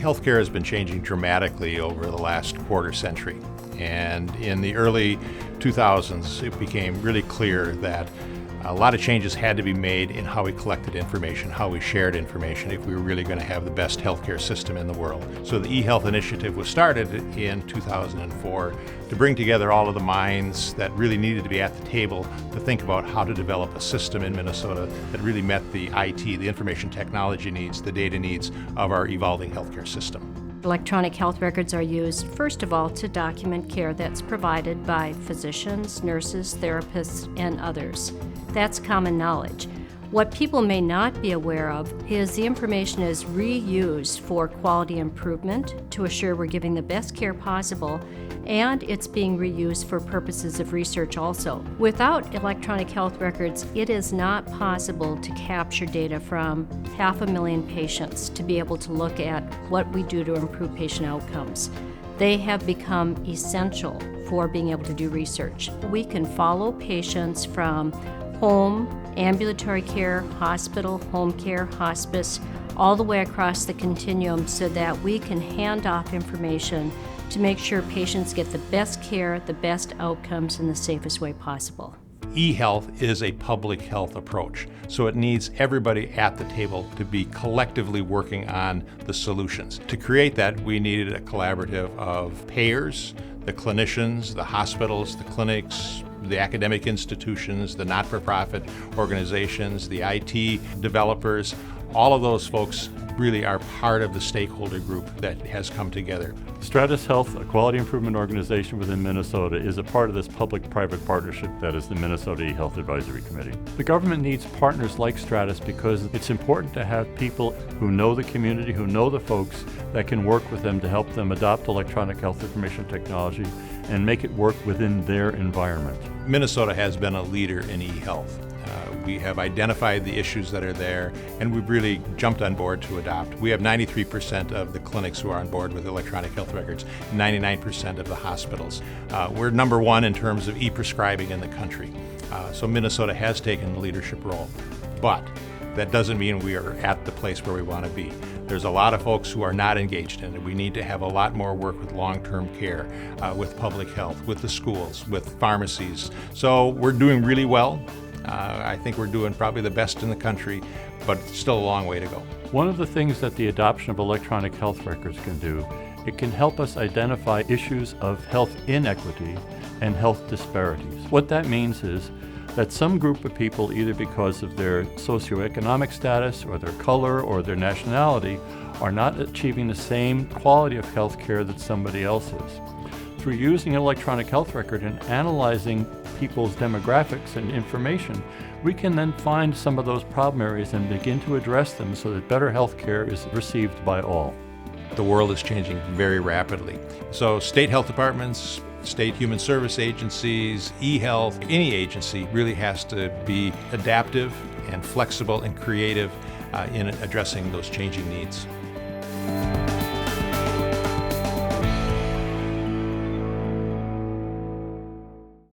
Healthcare has been changing dramatically over the last quarter century. And in the early 2000s, it became really clear that a lot of changes had to be made in how we collected information, how we shared information, if we were really going to have the best healthcare system in the world. So the eHealth initiative was started in 2004 to bring together all of the minds that really needed to be at the table to think about how to develop a system in Minnesota that really met the IT, the information technology needs, the data needs of our evolving healthcare system. Electronic health records are used, first of all, to document care that's provided by physicians, nurses, therapists, and others. That's common knowledge. What people may not be aware of is the information is reused for quality improvement to assure we're giving the best care possible, and it's being reused for purposes of research also. Without electronic health records, it is not possible to capture data from 500,000 patients to be able to look at what we do to improve patient outcomes. They have become essential for being able to do research. We can follow patients from home, ambulatory care, hospital, home care, hospice, all the way across the continuum so that we can hand off information to make sure patients get the best care, the best outcomes in the safest way possible. eHealth is a public health approach, so it needs everybody at the table to be collectively working on the solutions. To create that, we needed a collaborative of payers, the clinicians, the hospitals, the clinics, the academic institutions, the not-for-profit organizations, the IT developers. All of those folks really are part of the stakeholder group that has come together. Stratus Health, a quality improvement organization within Minnesota, is a part of this public-private partnership that is the Minnesota eHealth Advisory Committee. The government needs partners like Stratus because it's important to have people who know the community, who know the folks, that can work with them to help them adopt electronic health information technology and make it work within their environment. Minnesota has been a leader in eHealth. We have identified the issues that are there, and we've really jumped on board to adopt. We have 93% of the clinics who are on board with electronic health records, 99% of the hospitals. We're number one in terms of e-prescribing in the country. So Minnesota has taken the leadership role, but that doesn't mean we are at the place where we want to be. There's a lot of folks who are not engaged in it. We need to have a lot more work with long-term care, with public health, with the schools, with pharmacies. So we're doing really well. I think we're doing probably the best in the country, but still a long way to go. One of the things that the adoption of electronic health records can do, it can help us identify issues of health inequity and health disparities. What that means is that some group of people, either because of their socioeconomic status or their color or their nationality, are not achieving the same quality of health care that somebody else is. Through using an electronic health record and analyzing people's demographics and information, we can then find some of those problem areas and begin to address them so that better health care is received by all. The world is changing very rapidly. So state health departments, state human service agencies, eHealth, any agency really has to be adaptive and flexible and creative in addressing those changing needs.